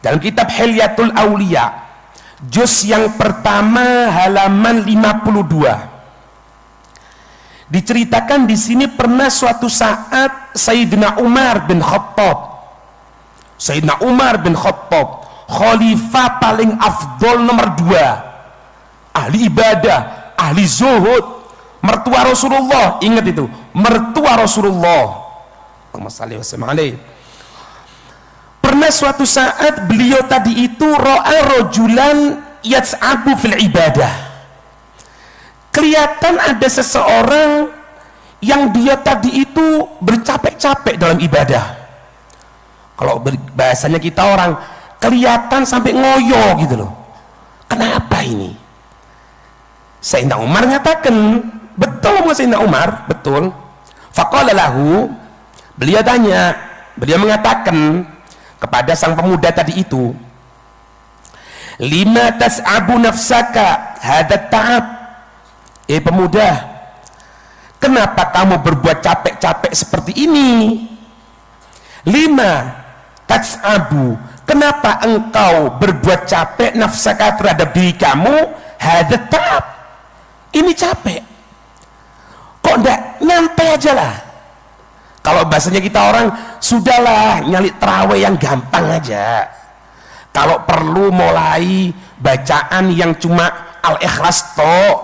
Dalam kitab Hilyatul Aulia, juz yang pertama halaman 52, diceritakan di sini pernah suatu saat Sayyidina Umar bin Khattab, khalifah paling afdol nomor 2, ahli ibadah, ahli zuhud, mertua Rasulullah. Ingat itu, mertua Rasulullah. Pernah suatu saat beliau tadi itu ra'a rajulan yats'abu fil ibadah. Kelihatan ada seseorang yang dia tadi itu bercapek-capek dalam ibadah. Kalau bahasanya kita orang, kelihatan sampai ngoyo gitu loh. Kenapa ini? Sayyidina Umar mengatakan, betul nggak Sayyidina Umar? Betul. Faqala lahu, beliau tanya, beliau mengatakan kepada sang pemuda tadi itu, lima tas'abu nafsaka hadat ta'ab. Pemuda, kenapa kamu berbuat capek-capek seperti ini? Lima tas'abu, kenapa engkau berbuat capek nafsaka terhadap diri kamu hadat ta'ab? Ini capek, kok enggak nyantai aja lah? Kalau bahasanya kita orang, sudahlah nyali terawih yang gampang aja. Kalau perlu mulai bacaan yang cuma al-ikhlas toh,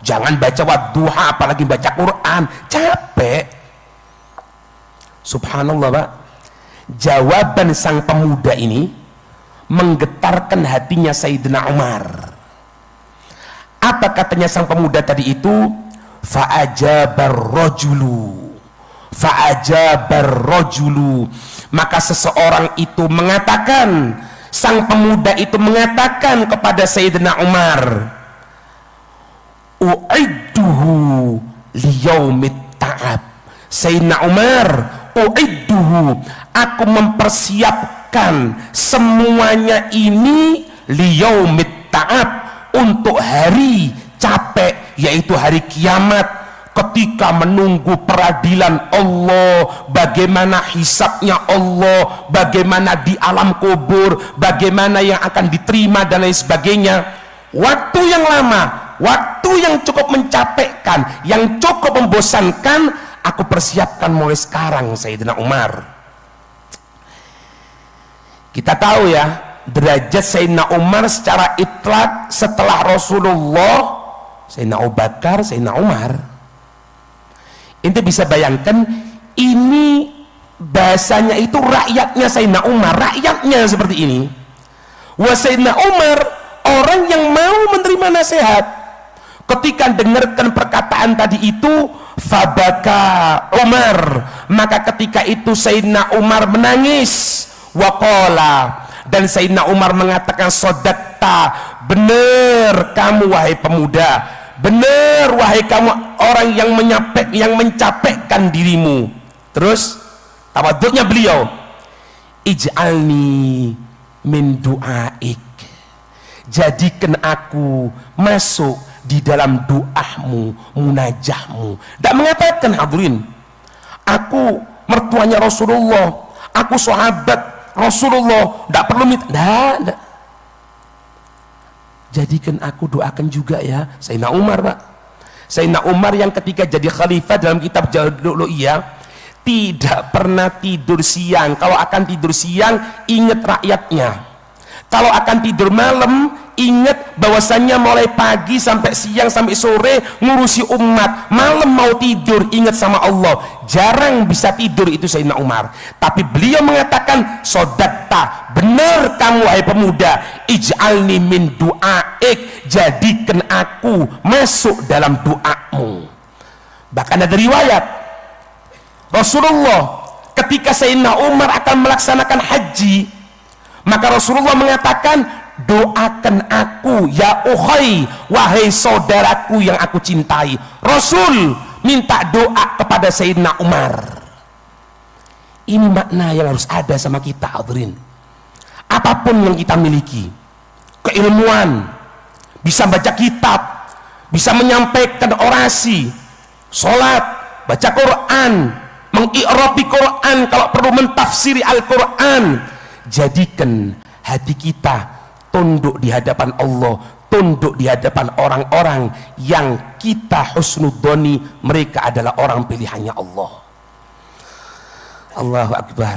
jangan baca wadduha apalagi baca Quran, capek. Subhanallah Pak, jawaban sang pemuda ini menggetarkan hatinya Sayyidina Umar. Apa katanya sang pemuda tadi itu? Fa'ajabar rajulu, maka seseorang itu mengatakan, sang pemuda itu mengatakan kepada Sayyidina Umar, u'idduhu liyaumit ta'ab. Sayyidina Umar, u'idduhu, aku mempersiapkan semuanya ini liyaumit ta'ab, untuk hari capek, yaitu hari kiamat, ketika menunggu peradilan Allah, bagaimana hisabnya Allah, bagaimana di alam kubur, bagaimana yang akan diterima dan lain sebagainya. Waktu yang lama, waktu yang cukup mencapekkan, yang cukup membosankan, aku persiapkan mulai sekarang. Sayyidina Umar, kita tahu ya derajat Sayyidina Umar secara itlak setelah Rasulullah, Sayyidina Abu Bakar, Sayyidina Umar. Ente bisa bayangkan, ini bahasanya itu rakyatnya Sayyidina Umar, rakyatnya seperti ini. Wa Sayyidina Umar orang yang mau menerima nasihat. Ketika dengarkan perkataan tadi itu, fabaka Umar, maka ketika itu Sayyidina Umar menangis. Waqala, dan Sayyidina Umar mengatakan, sodakta, benar kamu wahai pemuda, benar wahai kamu orang yang mencapekkan dirimu. Terus tawaduknya beliau, ij'alni min du'aik, jadikan aku masuk di dalam doamu, munajahmu. Tidak mengatakan, hadirin, aku mertuanya Rasulullah, aku sahabat Rasulullah, tidak perlu minta, tidak. Jadikan aku doakan juga ya. Sayyidina Umar Pak, Sayyidina Umar yang ketika jadi khalifah dalam kitab Jalulu'iyah tidak pernah tidur siang. Kalau akan tidur siang, ingat rakyatnya. Kalau akan tidur malam, ingat bahwasannya mulai pagi sampai siang sampai sore ngurusi umat. Malam mau tidur, ingat sama Allah. Jarang bisa tidur itu Sayyidina Umar. Tapi beliau mengatakan, sodakta, benar kamu wahai pemuda, ij'alni min du'aik, jadikan aku masuk dalam doamu. Bahkan ada riwayat Rasulullah ketika Sayyidina Umar akan melaksanakan haji, maka Rasulullah mengatakan, doakan aku ya ukhai, wahai saudaraku yang aku cintai. Rasul minta doa kepada Sayyidina Umar. Ini makna yang harus ada sama kita, hadirin. Apapun yang kita miliki, keilmuan, bisa baca kitab, bisa menyampaikan orasi, sholat, baca Quran, mengi'rabi Quran, kalau perlu mentafsiri Al-Quran, jadikan hati kita tunduk di hadapan Allah, tunduk di hadapan orang-orang yang kita husnudzoni mereka adalah orang pilihannya Allah. Allahu Akbar.